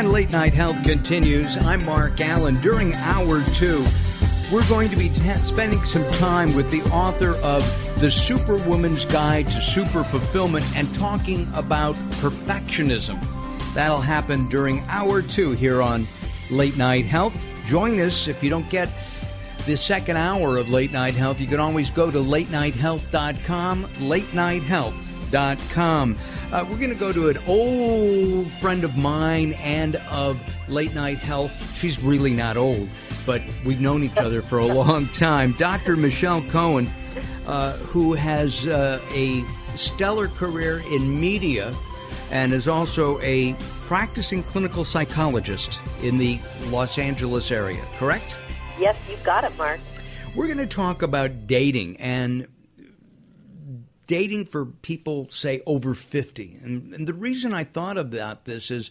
And Late Night Health continues. I'm Mark Alyn. During Hour 2, we're going to be spending some time with the author of The Superwoman's Guide to Super Fulfillment and talking about perfectionism. That'll happen during Hour 2 here on Late Night Health. Join us. If you don't get the second hour of Late Night Health, you can always go to latenighthealth.com, latenighthealth.com. We're going to go to an old friend of mine and of Late Night Health. She's really not old, but we've known each other for a long time. Dr. Michelle Cohen, who has a stellar career in media and is also a practicing clinical psychologist in the Los Angeles area, correct? Yes, you've got it, Mark. We're going to talk about dating and dating for people, say, over 50. And the reason I thought about this is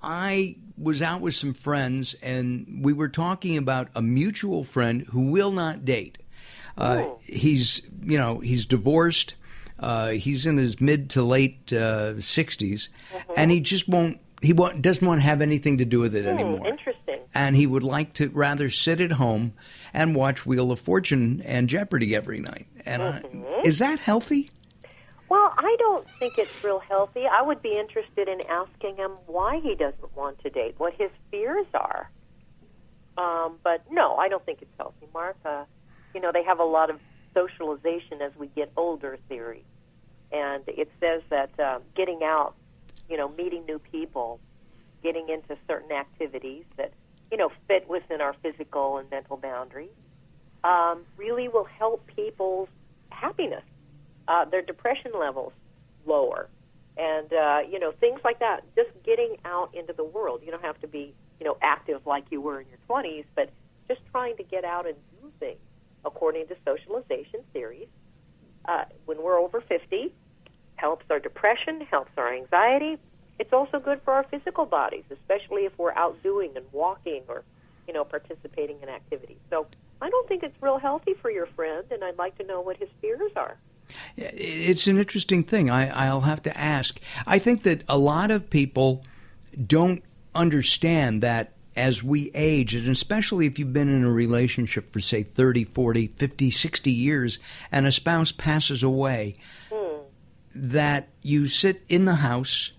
I was out with some friends, and we were talking about a mutual friend who will not date. He's divorced. He's in his mid to late 60s, and he just doesn't want to have anything to do with it anymore. Interesting. And he would like to rather sit at home and watch Wheel of Fortune and Jeopardy every night. And is that healthy? Well, I don't think it's real healthy. I would be interested in asking him why he doesn't want to date, what his fears are. But no, I don't think it's healthy, Mark. They have a lot of socialization as we get older theory. And it says that getting out, meeting new people, getting into certain activities that, fit within our physical and mental boundaries, really will help people's happiness, their depression levels lower, and, things like that. Just getting out into the world. You don't have to be, active like you were in your 20s, but just trying to get out and do things according to socialization theories. When we're over 50, helps our depression, helps our anxiety. It's also good for our physical bodies, especially if we're out doing and walking or, participating in activities. So I don't think it's real healthy for your friend, and I'd like to know what his fears are. It's an interesting thing. I'll have to ask. I think that a lot of people don't understand that as we age, and especially if you've been in a relationship for, say, 30, 40, 50, 60 years, and a spouse passes away, that you sit in the house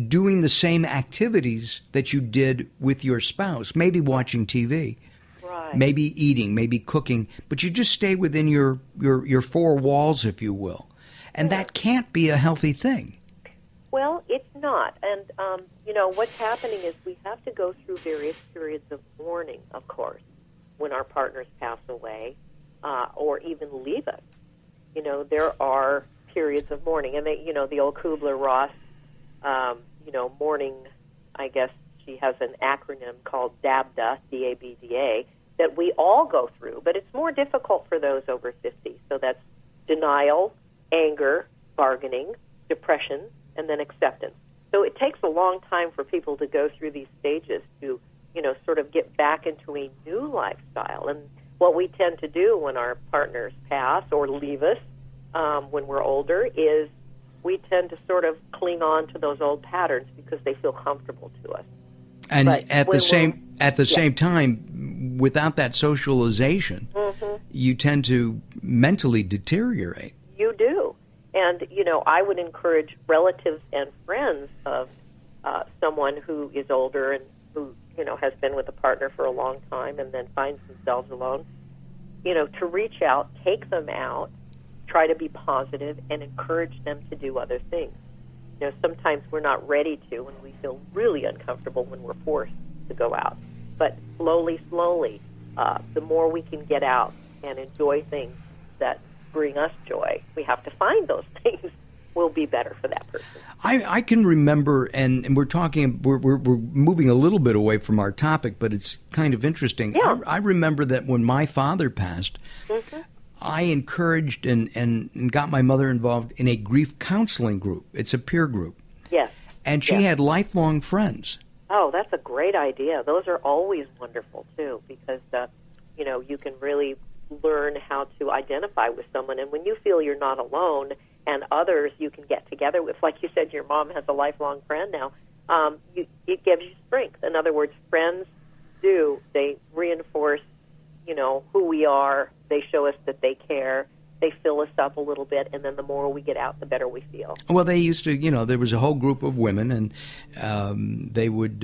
doing the same activities that you did with your spouse, maybe watching TV, right, maybe eating, maybe cooking, but you just stay within your four walls, if you will. And that can't be a healthy thing. Well, it's not. And, what's happening is we have to go through various periods of mourning, of course, when our partners pass away or even leave us. There are periods of mourning. And, the old Kubler-Ross, mourning, I guess she has an acronym called DABDA, D-A-B-D-A, that we all go through. But it's more difficult for those over 50. So that's denial, anger, bargaining, depression, and then acceptance. So it takes a long time for people to go through these stages to, sort of get back into a new lifestyle. And what we tend to do when our partners pass or leave us when we're older is we tend to sort of cling on to those old patterns because they feel comfortable to us. And at the same time, without that socialization, you tend to mentally deteriorate. You do. And, I would encourage relatives and friends of someone who is older and who, has been with a partner for a long time and then finds themselves alone, to reach out, take them out, try to be positive, and encourage them to do other things. Sometimes we're not ready to, and we feel really uncomfortable when we're forced to go out. But slowly, the more we can get out and enjoy things that bring us joy, we have to find those things will be better for that person. I can remember, and we're moving a little bit away from our topic, but it's kind of interesting. Yeah. I remember that when my father passed, I encouraged and got my mother involved in a grief counseling group. It's a peer group. Yes. And she had lifelong friends. Oh, that's a great idea. Those are always wonderful, too, because, you can really learn how to identify with someone. And when you feel you're not alone and others you can get together with, like you said, your mom has a lifelong friend now, it gives you strength. In other words, friends they reinforce, who we are. They show us that they care. They fill us up a little bit, and then the more we get out, the better we feel. Well, they used to, there was a whole group of women, and they would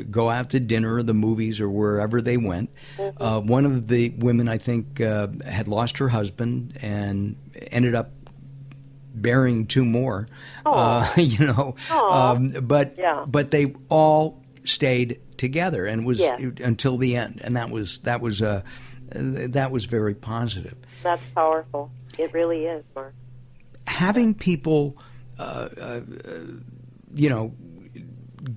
go out to dinner or the movies or wherever they went. Mm-hmm. One of the women, I think, had lost her husband and ended up bearing two more. But they all stayed together, and was until the end, and that was very positive. That's powerful. It really is, Mark. Having people,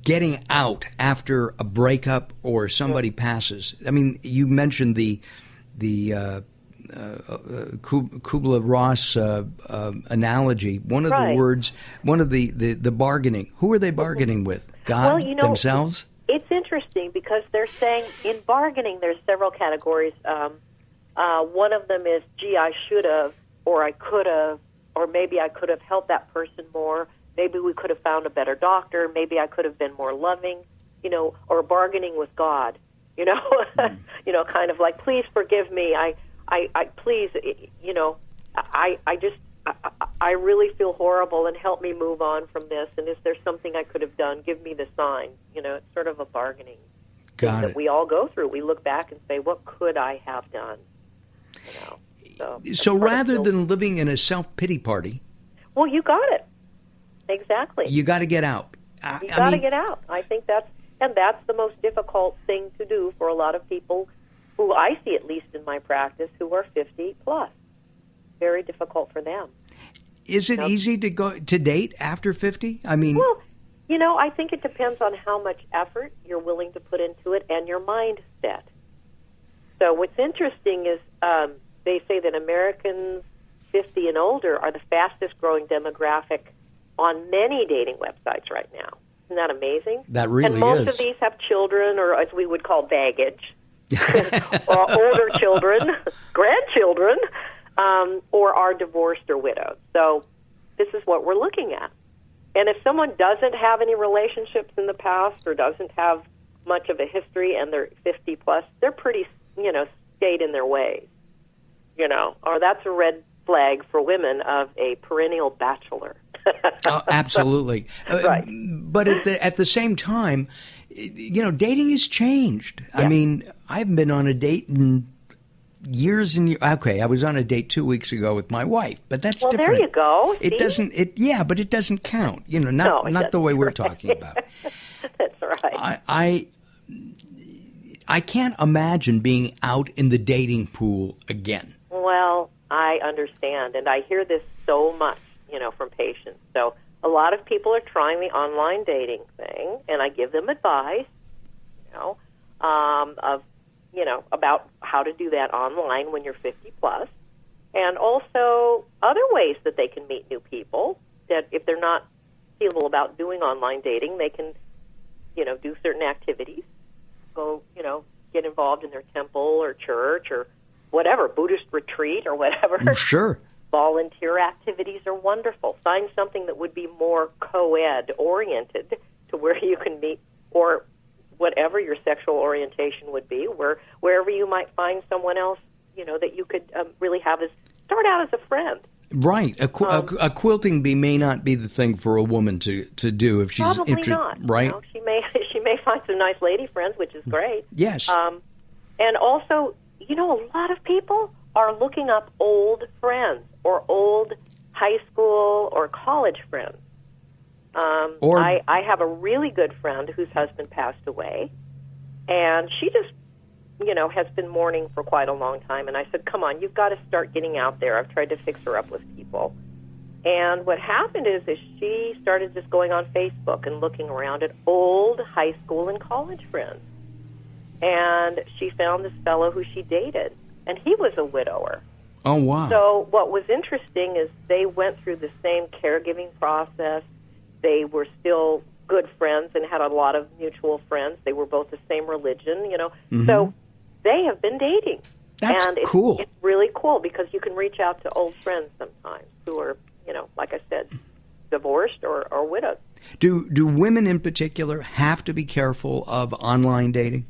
getting out after a breakup or somebody passes. I mean, you mentioned the Kubler-Ross analogy. One of the words, one of the bargaining. Who are they bargaining with? God, themselves? It's interesting because they're saying in bargaining there's several categories. One of them is, gee, I should have, or I could have, or maybe I could have helped that person more. Maybe we could have found a better doctor. Maybe I could have been more loving, or bargaining with God, kind of like, please forgive me. Please, I really feel horrible, and help me move on from this. And is there something I could have done? Give me the sign. It's sort of a bargaining thing that we all go through. We look back and say, what could I have done? So rather than living in a self-pity party... Well, you got it. Exactly. You got to get out. You got to get out. I think that's the most difficult thing to do for a lot of people who I see, at least in my practice, who are 50 plus. Very difficult for them. Is it easy to go to date after 50? I mean... Well, I think it depends on how much effort you're willing to put into it and your mindset. So what's interesting is they say that Americans 50 and older are the fastest growing demographic on many dating websites right now. Isn't that amazing? That really is. And most of these have children, or as we would call baggage, or older children, grandchildren, or are divorced or widowed. So this is what we're looking at. And if someone doesn't have any relationships in the past or doesn't have much of a history and they're 50 plus, they're pretty, stayed in their ways, or that's a red flag for women of a perennial bachelor. Absolutely. Right. But at the same time, dating has changed. Yeah. I mean, I haven't been on a date in years and years. Okay, I was on a date 2 weeks ago with my wife, but that's different. Well, there you go. It doesn't. But it doesn't count. Not the way we're talking about. That's right. I can't imagine being out in the dating pool again. Well, I understand, and I hear this so much, from patients. So a lot of people are trying the online dating thing, and I give them advice, about how to do that online when you're 50 plus, and also other ways that they can meet new people. That if they're not fearful about doing online dating, they can, do certain activities. Go, get involved in their temple or church or whatever, Buddhist retreat or whatever. Sure. Volunteer activities are wonderful. Find something that would be more co-ed oriented to where you can meet, or whatever your sexual orientation would be, wherever you might find someone else, that you could really start out as a friend. Right. A quilting bee may not be the thing for a woman to do if she's interested. Probably not. Right. She may find some nice lady friends, which is great. Yes. And also, a lot of people are looking up old friends or old high school or college friends. I have a really good friend whose husband passed away, and she just, has been mourning for quite a long time. And I said, come on, you've got to start getting out there. I've tried to fix her up with people. And what happened is she started just going on Facebook and looking around at old high school and college friends. And she found this fellow who she dated, and he was a widower. Oh, wow. So what was interesting is they went through the same caregiving process. They were still good friends and had a lot of mutual friends. They were both the same religion, Mm-hmm. So they have been dating. That's cool. It's really cool because you can reach out to old friends sometimes who are, like I said, divorced or widowed. Do women in particular have to be careful of online dating?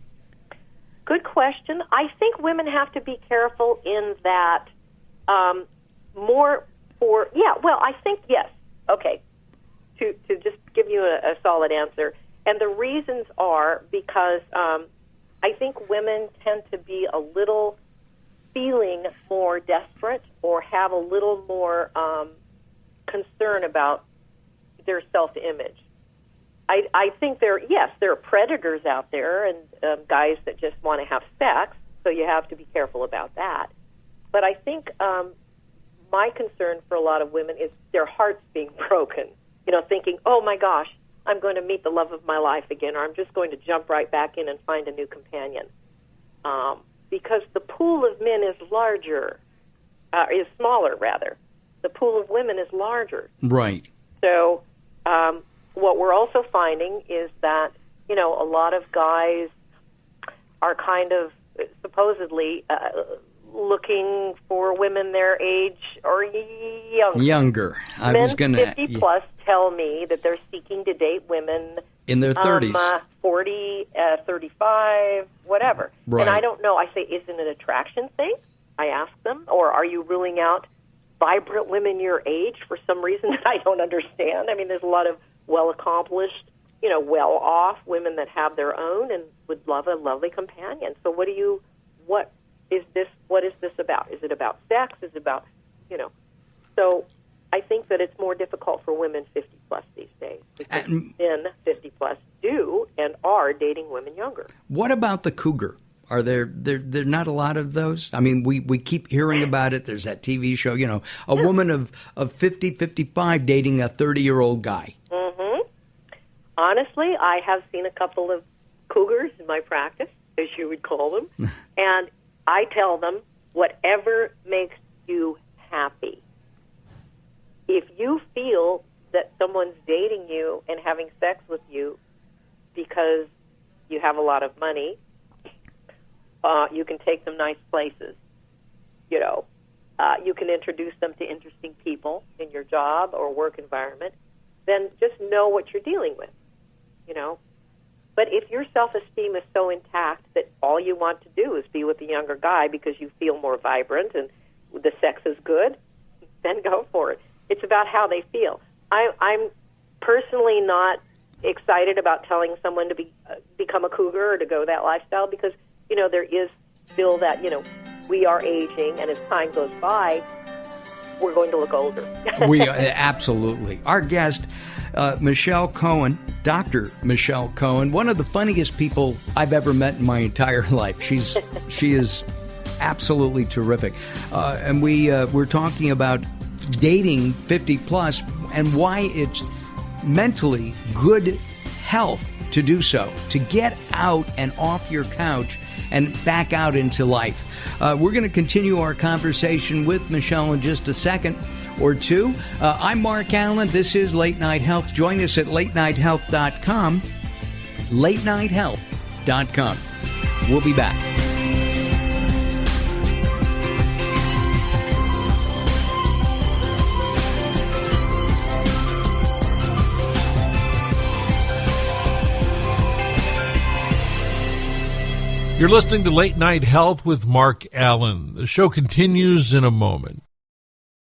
Good question. I think women have to be careful in that I think yes. Okay. To just give you a solid answer. And the reasons are because I think women tend to be a little feeling more desperate or have a little more concern about their self-image. I think there are predators out there and guys that just want to have sex, so you have to be careful about that. But I think my concern for a lot of women is their hearts being broken, thinking, oh my gosh, I'm going to meet the love of my life again, or I'm just going to jump right back in and find a new companion. Because the pool of men is smaller, rather. The pool of women is larger. Right. So what we're also finding is that, a lot of guys are kind of supposedly looking for women their age or younger. Men 50 plus tell me that they're seeking to date women in their 30s. 40, 35, whatever. Right. And I don't know. I say, is it an attraction thing? I ask them. Or are you ruling out vibrant women your age for some reason that I don't understand? I mean, there's a lot of well-accomplished, well-off women that have their own and would love a lovely companion. So what is this about? Is it about sex? Is it about, So I think that it's more difficult for women 50 plus these days because men 50 plus do and are dating women younger. What about the Cougar? Are there not a lot of those? I mean, we keep hearing about it. There's that TV show, a woman of 50, 55 dating a 30-year-old guy. Mm-hmm. Honestly, I have seen a couple of Cougars in my practice, as you would call them, and I tell them, whatever makes you happy. If you feel that someone's dating you and having sex with you because you have a lot of money, you can take them nice places, you can introduce them to interesting people in your job or work environment, then just know what you're dealing with, But if your self-esteem is so intact that all you want to do is be with a younger guy because you feel more vibrant and the sex is good, then go for it. It's about how they feel. I'm personally not excited about telling someone to become a cougar or to go that lifestyle because, there is still that, we are aging, and as time goes by, we're going to look older. We absolutely. Our guest, Michelle Cohen, Dr. Michelle Cohen, one of the funniest people I've ever met in my entire life. She is absolutely terrific. And we're talking about dating 50 plus and why it's mentally good health to do so, to get out and off your couch and back out into life. We're going to continue our conversation with Michelle in just a second or two. I'm Mark Alyn. This is Late Night Health. Join us at latenighthealth.com. latenighthealth.com. We'll be back. You're listening to Late Night Health with Mark Alyn. The show continues in a moment.